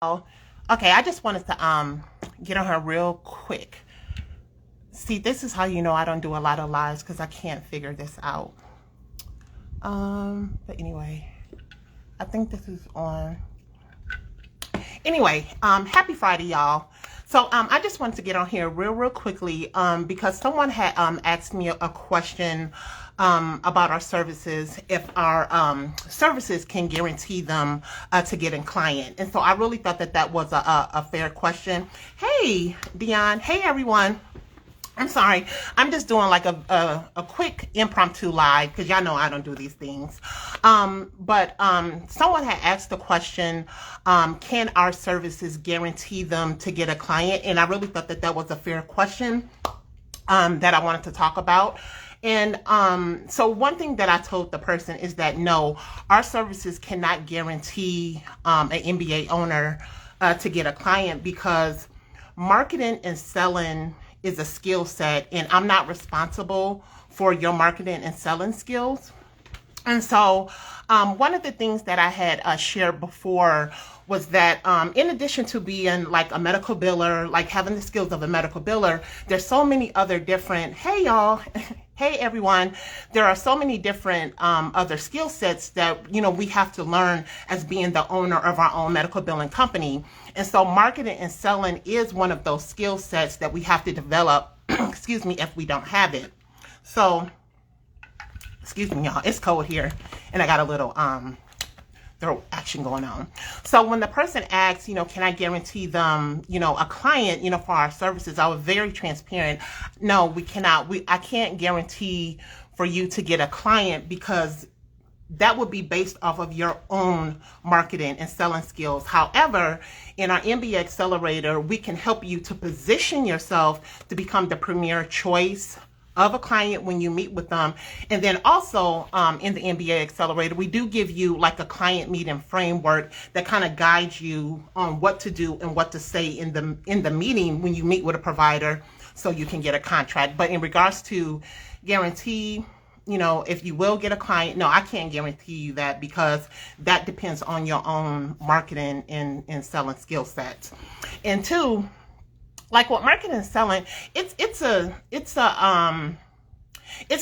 Oh, okay, I just wanted to get on her real quick. See, this is how you know I don't do a lot of lives because I can't figure this out. But anyway, I think this is on. Anyway, happy Friday, y'all. So I just wanted to get on here real quickly because someone had asked me a question about our services, if our services can guarantee them to get a client. And so I really thought that that was a fair question. Hey, Dion. Hey, everyone. I'm sorry. I'm just doing like a quick impromptu live because y'all know I don't do these things. But someone had asked the question, can our services guarantee them to get a client? And I really thought that that was a fair question that I wanted to talk about. And so one thing that I told the person is that no, our services cannot guarantee an MBA owner to get a client because marketing and selling is a skill set, and I'm not responsible for your marketing and selling skills. And so, one of the things that I had shared before was that in addition to being like a medical biller, like having the skills of a medical biller, there's so many other different, hey y'all, hey everyone, there are so many different other skill sets that, you know, we have to learn as being the owner of our own medical billing company. And so marketing and selling is one of those skill sets that we have to develop, excuse me, if we don't have it. So, excuse me, y'all, it's cold here, and I got a little throat action going on. So when the person asks, you know, can I guarantee them, you know, a client, you know, for our services, I was very transparent. No, we cannot. I can't guarantee for you to get a client because that would be based off of your own marketing and selling skills. However, in our MBA Accelerator, we can help you to position yourself to become the premier choice of a client when you meet with them. And then also in the MBA Accelerator, we do give you like a client meeting framework that kind of guides you on what to do and what to say in the meeting when you meet with a provider so you can get a contract. But in regards to guarantee, you know, if you will get a client, no, I can't guarantee you that because that depends on your own marketing and selling skill sets. And two, like with marketing and selling, it's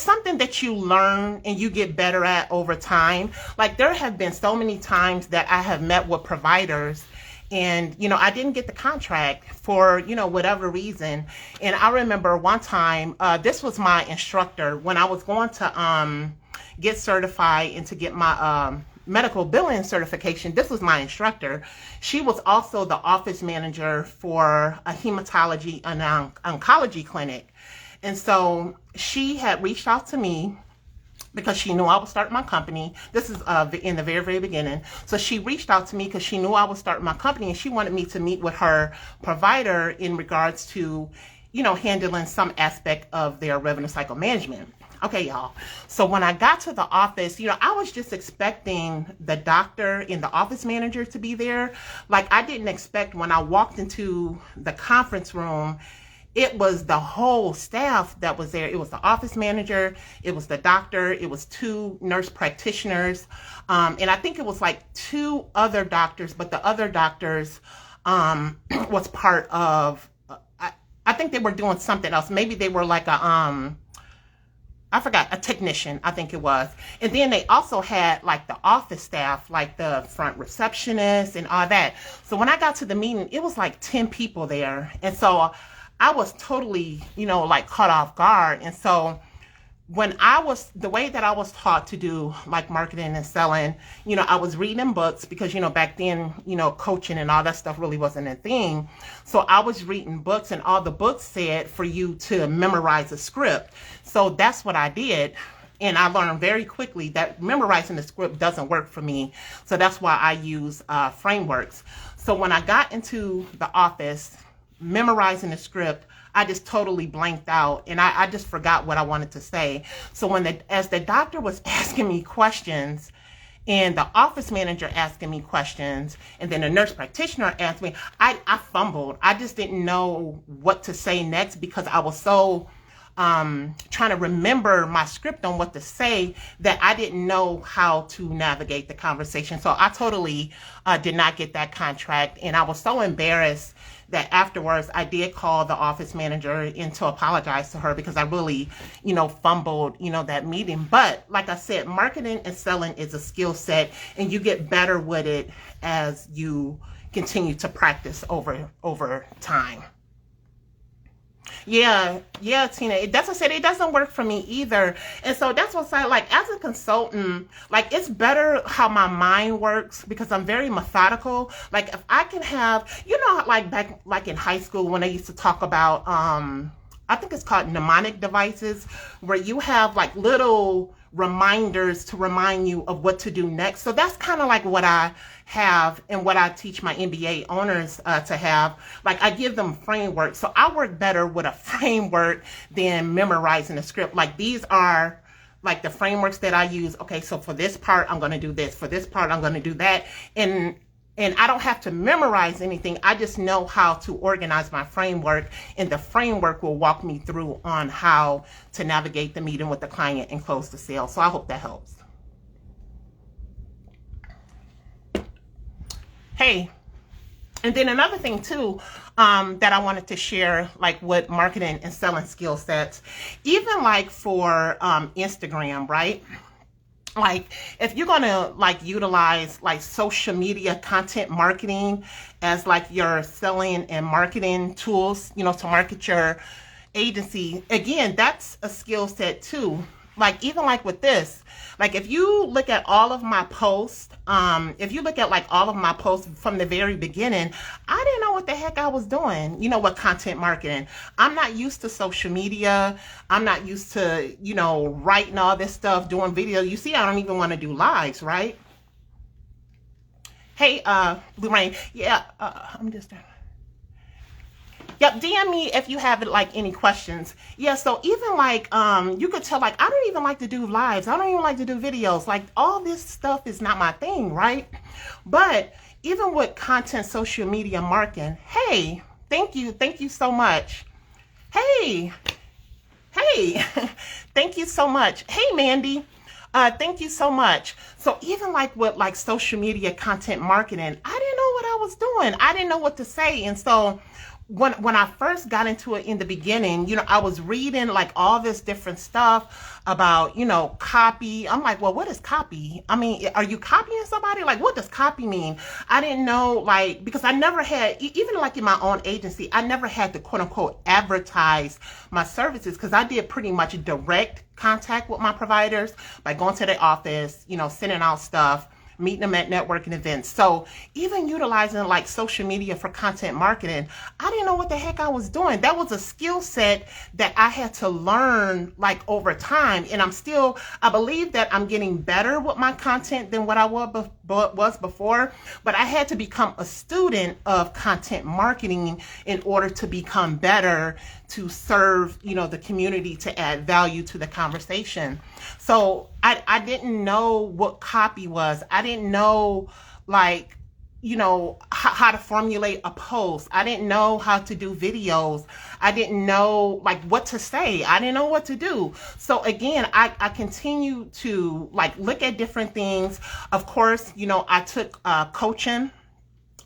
something that you learn and you get better at over time. Like there have been so many times that I have met with providers and, you know, I didn't get the contract for, you know, whatever reason. And I remember one time, this was my instructor when I was going to get certified and to get my medical billing certification. This was my instructor. She was also the office manager for a hematology and oncology clinic. And so she had reached out to me because she knew I was starting my company. This is in the very beginning. So she reached out to me because she knew I was starting my company and she wanted me to meet with her provider in regards to, you know, handling some aspect of their revenue cycle management. Okay, y'all. So when I got to the office, you know, I was just expecting the doctor and the office manager to be there. Like I didn't expect when I walked into the conference room, it was the whole staff that was there. It was the office manager, it was the doctor, it was two nurse practitioners, and I think it was like two other doctors, but the other doctors was part of, I think they were doing something else. Maybe they were like I forgot, a technician, I think it was. And then they also had like the office staff, like the front receptionist and all that. So when I got to the meeting, it was like 10 people there. And so I was totally, you know, like caught off guard. And so the way that I was taught to do like marketing and selling, you know, I was reading books because, you know, back then, you know, coaching and all that stuff really wasn't a thing. So I was reading books and all the books said for you to memorize a script. So that's what I did. And I learned very quickly that memorizing the script doesn't work for me. So that's why I use frameworks. So when I got into the office, memorizing the script, I just totally blanked out and I just forgot what I wanted to say. So as the doctor was asking me questions and the office manager asking me questions and then the nurse practitioner asked me, I fumbled. I just didn't know what to say next because I was so trying to remember my script on what to say, that I didn't know how to navigate the conversation. So I totally did not get that contract. And I was so embarrassed that afterwards I did call the office manager in to apologize to her, because I really, fumbled, that meeting. But like I said, marketing and selling is a skill set, and you get better with it as you continue to practice over time. Yeah, Tina. It doesn't work for me either. And so that's what I like, as a consultant, like, it's better how my mind works, because I'm very methodical. Like, if I can have, like back like in high school when I used to talk about I think it's called mnemonic devices, where you have like little reminders to remind you of what to do next. So that's kind of like what I have and what I teach my MBA owners to have. Like, I give them framework. So I work better with a framework than memorizing a script. Like, these are like the frameworks that I use. Okay, so for this part, I'm going to do this. For this part, I'm going to do that. And I don't have to memorize anything. I just know how to organize my framework, and the framework will walk me through on how to navigate the meeting with the client and close the sale. So I hope that helps. Hey, and then another thing too, that I wanted to share, like with marketing and selling skill sets, even like for Instagram, right? Like, if you're gonna like utilize like social media content marketing as like your selling and marketing tools, to market your agency, again, that's a skill set too. Like, even like with this, like, if you look at all of my posts, if you look at like all of my posts from the very beginning, I didn't know what the heck I was doing, with content marketing. I'm not used to social media. I'm not used to, writing all this stuff, doing video. You see, I don't even want to do lives, right? Hey, Lorraine, yeah, I'm just Yep, DM me if you have like any questions. Yeah, so even like you could tell, like, I don't even like to do lives. I don't even like to do videos. Like, all this stuff is not my thing, right? But even with content social media marketing, hey, thank you so much. Hey, thank you so much. Hey, Mandy. Thank you so much. So even like with like social media content marketing, I didn't know what I was doing. I didn't know what to say. And so when I first got into it in the beginning, I was reading like all this different stuff about, copy. I'm like, well, what is copy? I mean, are you copying somebody? Like, what does copy mean? I didn't know, like, because I never had, even like in my own agency, I never had to quote unquote advertise my services, because I did pretty much direct contact with my providers by going to their office, sending out stuff, meeting them at networking events. So even utilizing like social media for content marketing, I didn't know what the heck I was doing. That was a skill set that I had to learn like over time. And I believe that I'm getting better with my content than what I was before, but I had to become a student of content marketing in order to become better, to serve, the community, to add value to the conversation. So I didn't know what copy was. I didn't know, like, how to formulate a post. I didn't know how to do videos. I didn't know like what to say. I didn't know what to do. So again, I continue to like look at different things. Of course, I took coaching.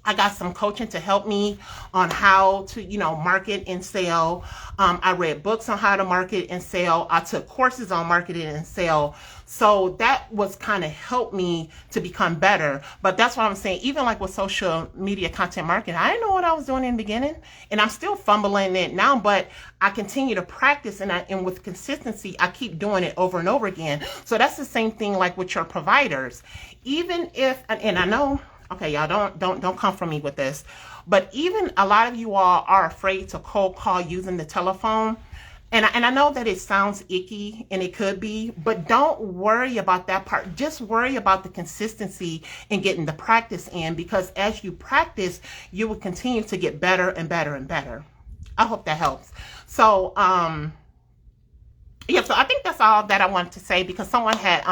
I got some coaching to help me on how to, market and sell. I read books on how to market and sell. I took courses on marketing and sell. So that was kind of helped me to become better. But that's what I'm saying. Even like with social media content marketing, I didn't know what I was doing in the beginning, and I'm still fumbling it now, but I continue to practice, and with consistency, I keep doing it over and over again. So that's the same thing like with your providers. Even if, and I know, okay, y'all don't come for me with this, but even a lot of you all are afraid to cold call using the telephone. And I know that it sounds icky, and it could be, but don't worry about that part. Just worry about the consistency and getting the practice in, because as you practice, you will continue to get better and better and better. I hope that helps. So, yeah, so I think that's all that I wanted to say, because someone had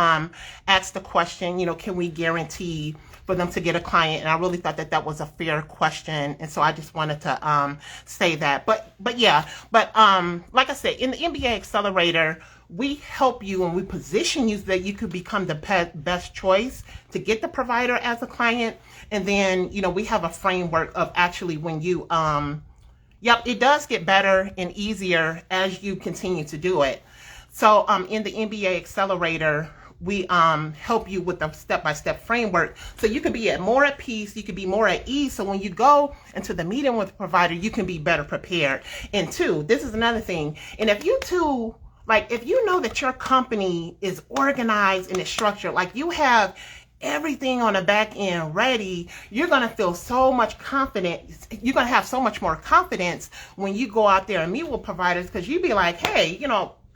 asked the question, can we guarantee for them to get a client. And I really thought that that was a fair question. And so I just wanted to say that. But like I said, in the MBA Accelerator, we help you and we position you so that you could become the best choice to get the provider as a client. And then, we have a framework of actually when you, it does get better and easier as you continue to do it. So in the MBA Accelerator, we help you with a step-by-step framework so you can be more at peace, you can be more at ease, so when you go into the meeting with the provider, you can be better prepared. And two, this is another thing, and if you two, if you know that your company is organized and it's structured, like you have everything on the back end ready, you're going to feel so much confidence. You're going to have so much more confidence when you go out there and meet with providers, because you be like, hey,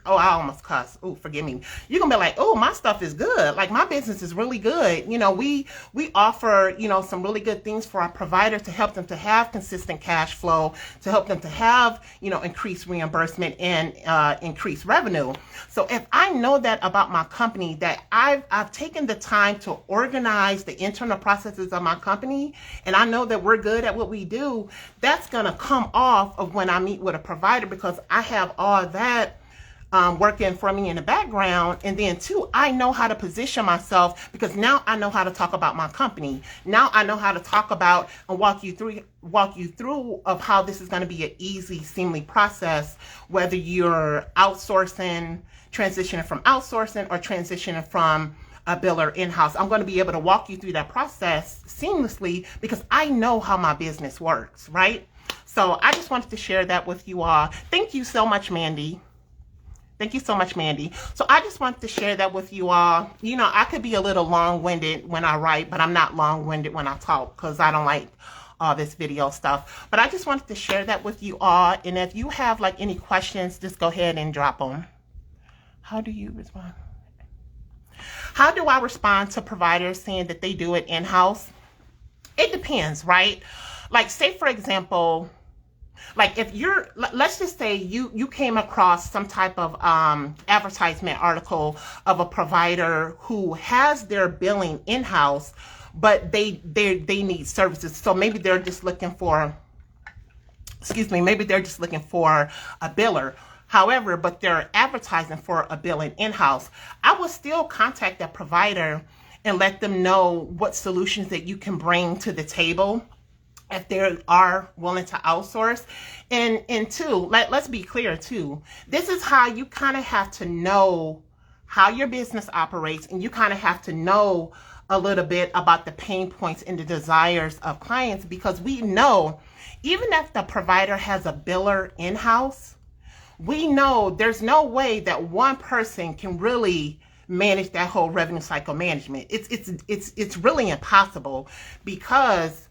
oh, I almost cussed. Oh, forgive me. You're going to be like, oh, my stuff is good. Like, my business is really good. We offer, some really good things for our providers to help them to have consistent cash flow, to help them to have, increased reimbursement and increased revenue. So if I know that about my company, that I've taken the time to organize the internal processes of my company, and I know that we're good at what we do, that's going to come off of when I meet with a provider, because I have all that working for me in the background. And then two, I know how to position myself, because now I know how to talk about my company. Now I know how to talk about and walk you through of how this is going to be an easy, seamless process, whether you're outsourcing, transitioning from outsourcing, or transitioning from a biller in-house. I'm going to be able to walk you through that process seamlessly, because I know how my business works, right? So I just wanted to share that with you all. Thank you so much, Mandy. Thank you so much, Mandy. So I just wanted to share that with you all. I could be a little long-winded when I write, but I'm not long-winded when I talk, because I don't like all this video stuff. But I just wanted to share that with you all. And if you have any questions, just go ahead and drop them. How do you respond? How do I respond to providers saying that they do it in-house? It depends, right? Say for example, if let's just say you came across some type of advertisement article of a provider who has their billing in-house, but they need services. So maybe they're just looking for, maybe they're just looking for a biller. However, but they're advertising for a billing in-house. I will still contact that provider and let them know what solutions that you can bring to the table if they are willing to outsource. And two, let's be clear too, this is how you kind of have to know how your business operates, and you kind of have to know a little bit about the pain points and the desires of clients, because we know even if the provider has a biller in-house, we know there's no way that one person can really manage that whole revenue cycle management. It's really impossible, because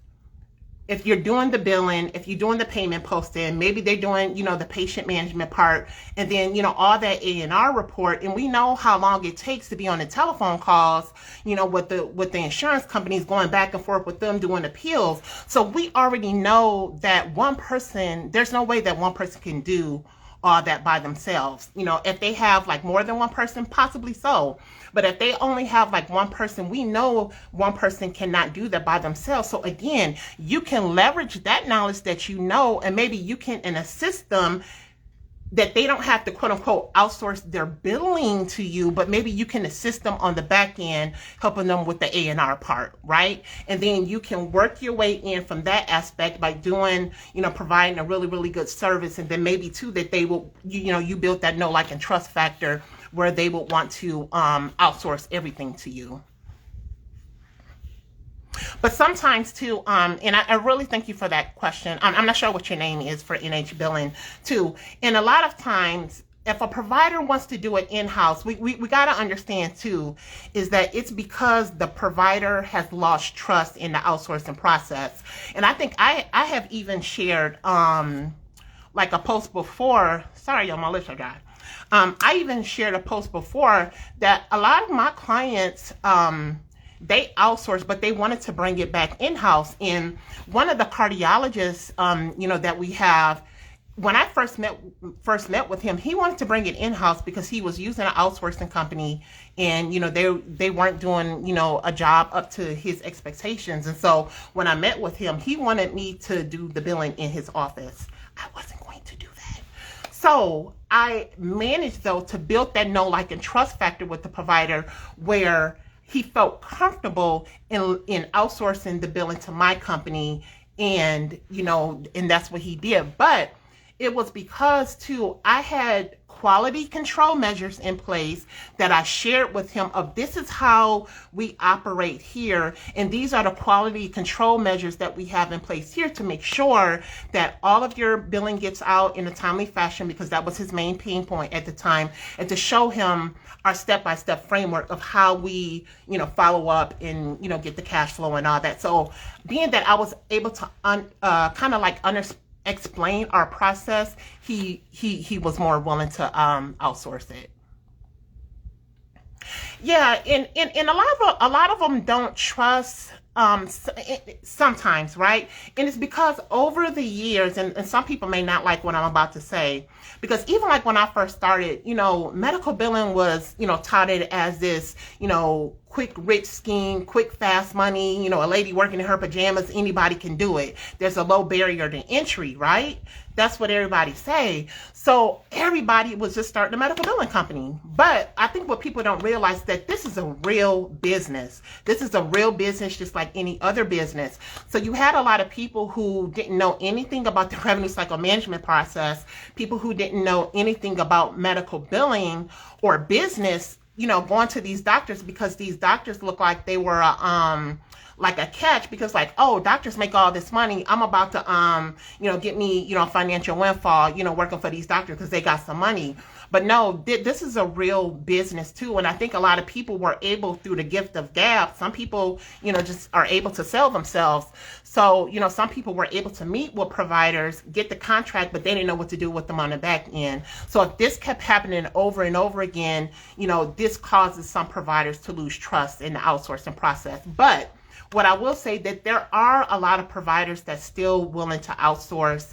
if you're doing the billing, if you're doing the payment posting, maybe they're doing, the patient management part, and then, all that A&R report. And we know how long it takes to be on the telephone calls, with the insurance companies, going back and forth with them doing appeals. So we already know that there's no way that one person can do all that by themselves. If they have more than one person, possibly so. But if they only have one person, we know one person cannot do that by themselves. So again, you can leverage that knowledge that and maybe you can assist them, that they don't have to quote unquote outsource their billing to you, but maybe you can assist them on the back end, helping them with the A&R part, right? And then you can work your way in from that aspect by doing, providing a really, really good service. And then maybe too, that they will, you build that know, like, and trust factor where they will want to outsource everything to you. But sometimes too, and I really thank you for that question. I'm not sure what your name is for NH Billing too. And a lot of times, if a provider wants to do it in-house, we got to understand too, is that it's because the provider has lost trust in the outsourcing process. And I think I have even shared a post before. Sorry, y'all, my lips are dry. I even shared a post before that a lot of my clients, they outsourced, but they wanted to bring it back in-house. And one of the cardiologists, that we have, when I first met with him, he wanted to bring it in-house because he was using an outsourcing company, and they weren't doing a job up to his expectations. And so when I met with him, he wanted me to do the billing in his office. I wasn't going to do that. So I managed, though, to build that know, like, and trust factor with the provider, where he felt comfortable in outsourcing the billing to my company, and and that's what he did. But it was because, too, I had quality control measures in place that I shared with him of, this is how we operate here, and these are the quality control measures that we have in place here to make sure that all of your billing gets out in a timely fashion, because that was his main pain point at the time, and to show him our step-by-step framework of how we follow up and get the cash flow and all that. So being that I was able to kind of like explain our process, he was more willing to outsource it. Yeah, and a lot of them don't trust, sometimes, right? And it's because over the years, and some people may not like what I'm about to say, because even like when I first started, medical billing was, touted as this, quick rich scheme, quick fast money, a lady working in her pajamas, anybody can do it. There's a low barrier to entry, right? That's what everybody say. So everybody was just starting a medical billing company. But I think what people don't realize, that this is a real business. This is a real business, just like any other business. So you had a lot of people who didn't know anything about the revenue cycle management process, people who didn't know anything about medical billing or business, going to these doctors, because these doctors look like they were like a catch, because like, oh, doctors make all this money, I'm about to get me financial windfall, working for these doctors because they got some money. But no, this is a real business too. And I think a lot of people were able, through the gift of gab, some people just are able to sell themselves. So some people were able to meet with providers, get the contract, but they didn't know what to do with them on the back end. So if this kept happening over and over again, this causes some providers to lose trust in the outsourcing process. But what I will say, that there are a lot of providers that's still willing to outsource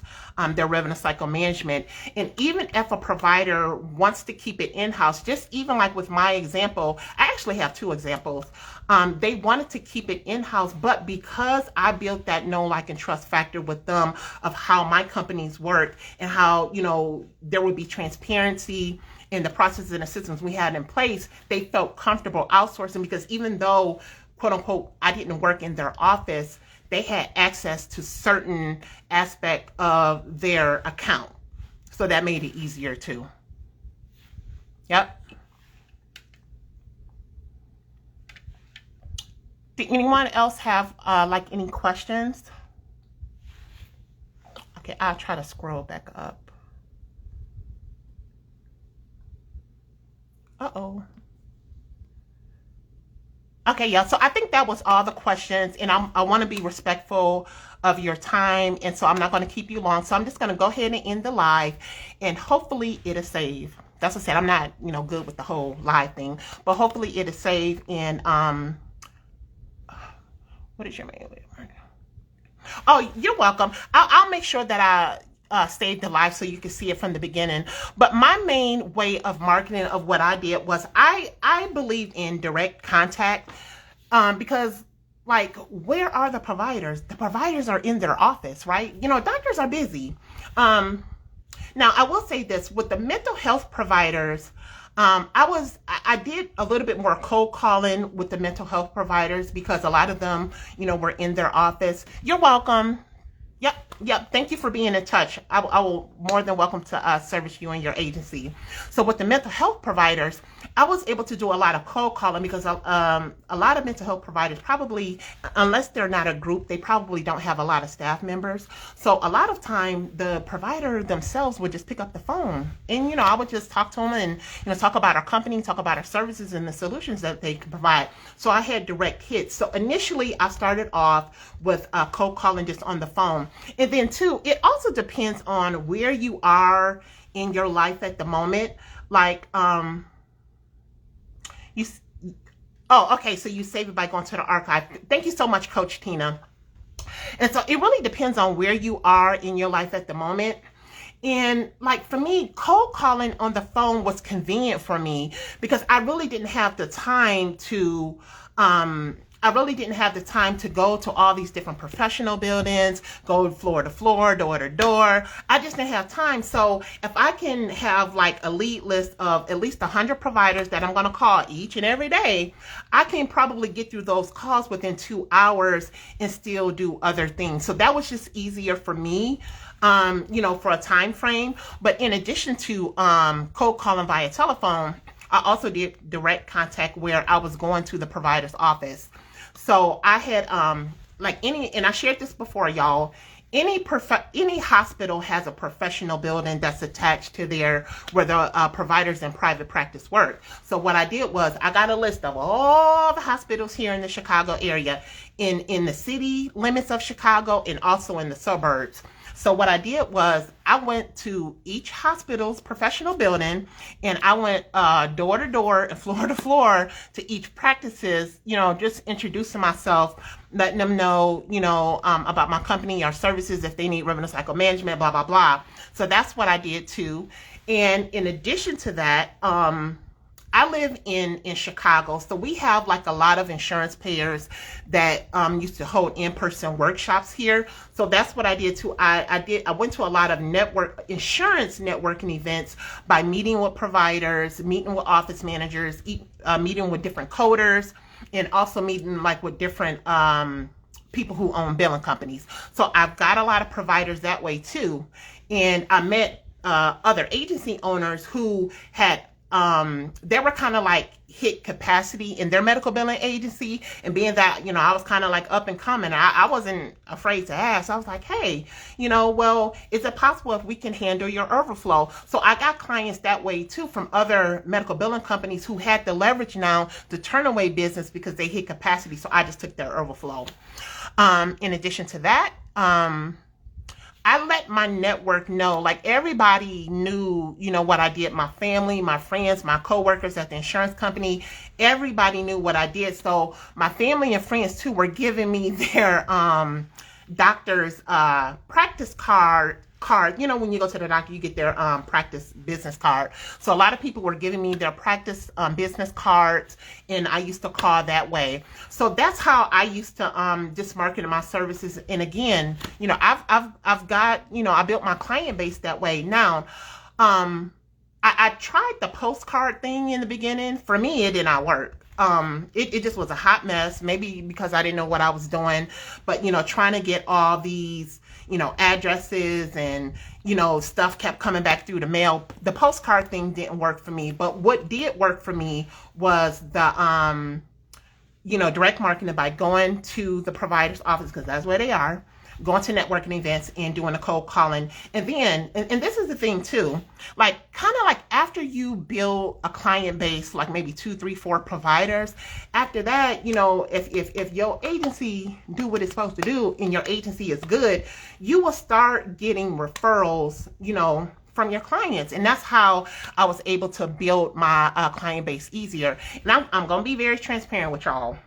their revenue cycle management. And even if a provider wants to keep it in-house, just even like with my example, I actually have two examples. They wanted to keep it in-house, but because I built that know, like, and trust factor with them of how my companies work, and how, there would be transparency in the processes and the systems we had in place, they felt comfortable outsourcing, because even though, quote unquote, I didn't work in their office, they had access to certain aspect of their account. So that made it easier too. Yep. Did anyone else have like any questions? Okay, I'll try to scroll back up. Uh-oh. Okay, yeah, so I think that was all the questions, and I want to be respectful of your time, and so I'm not going to keep you long. So I'm just going to go ahead and end the live, and hopefully it'll save. That's what I said. I'm not, good with the whole live thing, but hopefully it'll save. And what is your mail? Oh, you're welcome. I'll make sure that I save the live so you can see it from the beginning. But my main way of marketing of what I did was I believe in direct contact, because, like, where are the providers? The providers are in their office, right? Doctors are busy. Now, I will say this, with the mental health providers, I did a little bit more cold calling with the mental health providers, because a lot of them, were in their office. You're welcome. Yep. Thank you for being in touch. I will more than welcome to service you and your agency. So with the mental health providers, I was able to do a lot of cold calling, because a lot of mental health providers probably, unless they're not a group, they probably don't have a lot of staff members. So a lot of time, the provider themselves would just pick up the phone, and I would just talk to them, and talk about our company, talk about our services and the solutions that they can provide. So I had direct hits. So initially, I started off with cold calling just on the phone. And then too, it also depends on where you are in your life at the moment. Like, okay, so you save it by going to the archive. Thank you so much, Coach Tina. And so it really depends on where you are in your life at the moment. And like for me, cold calling on the phone was convenient for me because I really didn't have the time to I really didn't have the time to go to all these different professional buildings, go floor to floor, door to door. I just didn't have time. So if I can have like a lead list of at least 100 providers that I'm going to call each and every day, I can probably get through those calls within 2 hours and still do other things. So that was just easier for me, for a time frame. But in addition to cold calling via telephone, I also did direct contact where I was going to the provider's office. So I had and I shared this before, y'all. Any hospital has a professional building that's attached to where the providers in private practice work. So what I did was I got a list of all the hospitals here in the Chicago area, in the city limits of Chicago and also in the suburbs. So what I did was I went to each hospital's professional building and I went door to door and floor to floor to each practices, just introducing myself, letting them know, about my company or services if they need revenue cycle management, blah, blah, blah. So that's what I did too. And in addition to that, I live in Chicago, so we have like a lot of insurance payers that used to hold in-person workshops here. So that's what I did too. I went to a lot of insurance networking events by meeting with providers, meeting with office managers, meeting with different coders, and also meeting like with different people who own billing companies. So I've got a lot of providers that way too. And I met other agency owners who had they were kind of like hit capacity in their medical billing agency, and being that I was kind of like up and coming, I wasn't afraid to ask. I was like, hey, well, is it possible if we can handle your overflow? So I got clients that way too from other medical billing companies who had the leverage now to turn away business because they hit capacity. So I just took their overflow. In addition to that, I let my network know, like everybody knew, what I did. My family, my friends, my coworkers at the insurance company, everybody knew what I did. So my family and friends too were giving me their doctor's practice card. When you go to the doctor, you get their practice business card. So a lot of people were giving me their practice business cards, and I used to call that way. So that's how I used to just market my services. And again, I've got, I built my client base that way. Now, I tried the postcard thing in the beginning. For me, it did not work. It just was a hot mess, maybe because I didn't know what I was doing, but, trying to get all these, addresses and, stuff kept coming back through the mail. The postcard thing didn't work for me, but what did work for me was the, direct marketing by going to the provider's office, because that's where they are, going to networking events and doing the cold calling. And then, and this is the thing too, like kind of like after you build a client base, like maybe 2, 3, 4 providers, after that, if your agency do what it's supposed to do and your agency is good, you will start getting referrals, from your clients. And that's how I was able to build my client base easier. And I'm going to be very transparent with y'all.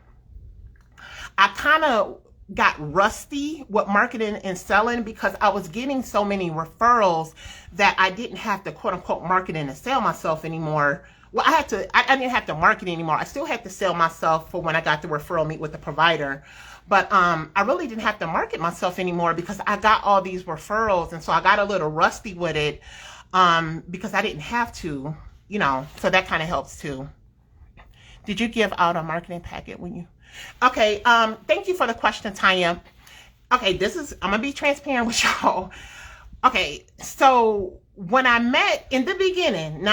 I kind of got rusty with marketing and selling because I was getting so many referrals that I didn't have to quote unquote market and sell myself anymore. Well, I didn't have to market anymore. I still had to sell myself for when I got the referral meet with the provider. But I really didn't have to market myself anymore because I got all these referrals. And so I got a little rusty with it because I didn't have to, so that kind of helps too. Did you give out a marketing packet when you... Okay, thank you for the question, Tanya. Okay, I'm gonna be transparent with y'all. Okay, so when I met in the beginning,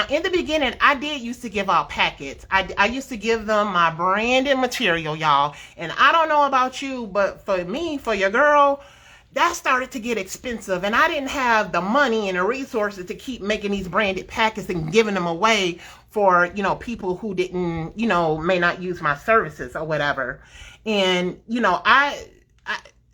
I did used to give out packets. I used to give them my branded material, y'all. And I don't know about you, but for me, for your girl, that started to get expensive, and I didn't have the money and the resources to keep making these branded packets and giving them away for, people who didn't, may not use my services or whatever. And,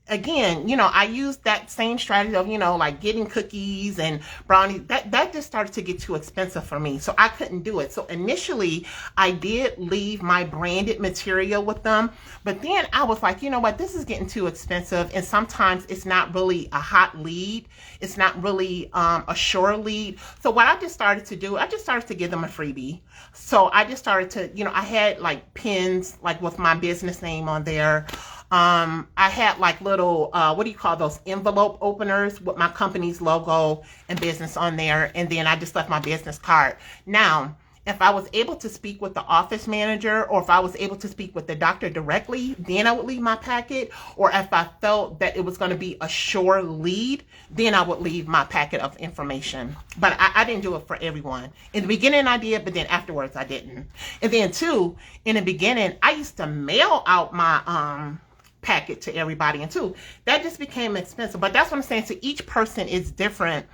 again, I used that same strategy of, like getting cookies and brownies. That just started to get too expensive for me. So I couldn't do it. So initially I did leave my branded material with them, but then I was like, you know what, this is getting too expensive. And sometimes it's not really a hot lead. It's not really a sure lead. So what I just started to do, I just started to give them a freebie. So I just started to, I had like pins, like with my business name on there. I had like little, what do you call those, envelope openers with my company's logo and business on there. And then I just left my business card. Now, if I was able to speak with the office manager, or if I was able to speak with the doctor directly, then I would leave my packet. Or if I felt that it was going to be a sure lead, then I would leave my packet of information. But I didn't do it for everyone. In the beginning I did, but then afterwards I didn't. And then too, in the beginning, I used to mail out my packet to everybody, and too, that just became expensive. But that's what I'm saying. So each person is different.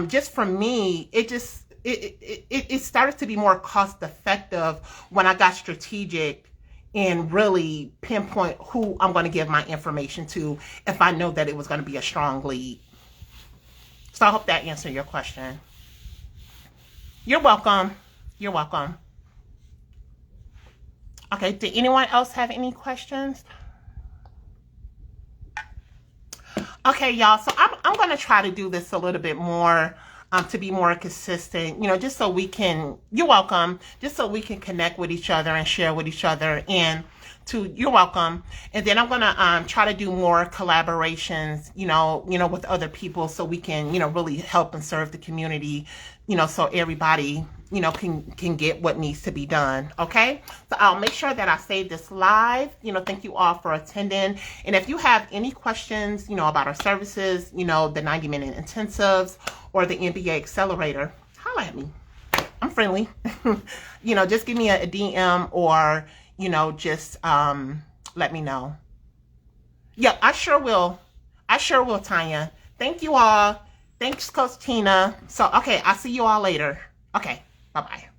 Just for me, it started to be more cost effective when I got strategic and really pinpoint who I'm going to give my information to if I know that it was going to be a strong lead. So I hope that answered your question. You're welcome. You're welcome. Okay, did anyone else have any questions? Okay, y'all, so I'm going to try to do this a little bit more to be more consistent, just so we can, you're welcome, just so we can connect with each other and share with each other, and you're welcome. And then I'm going to try to do more collaborations, with other people, so we can, really help and serve the community, so everybody, can get what needs to be done. Okay. So I'll make sure that I save this live. Thank you all for attending. And if you have any questions, about our services, the 90-minute intensives or the MBA accelerator, holla at me. I'm friendly. Just give me a DM, or, just let me know. Yep, I sure will. Tanya. Thank you all. Thanks, Coach Tina. So, okay, I'll see you all later. Okay, bye-bye.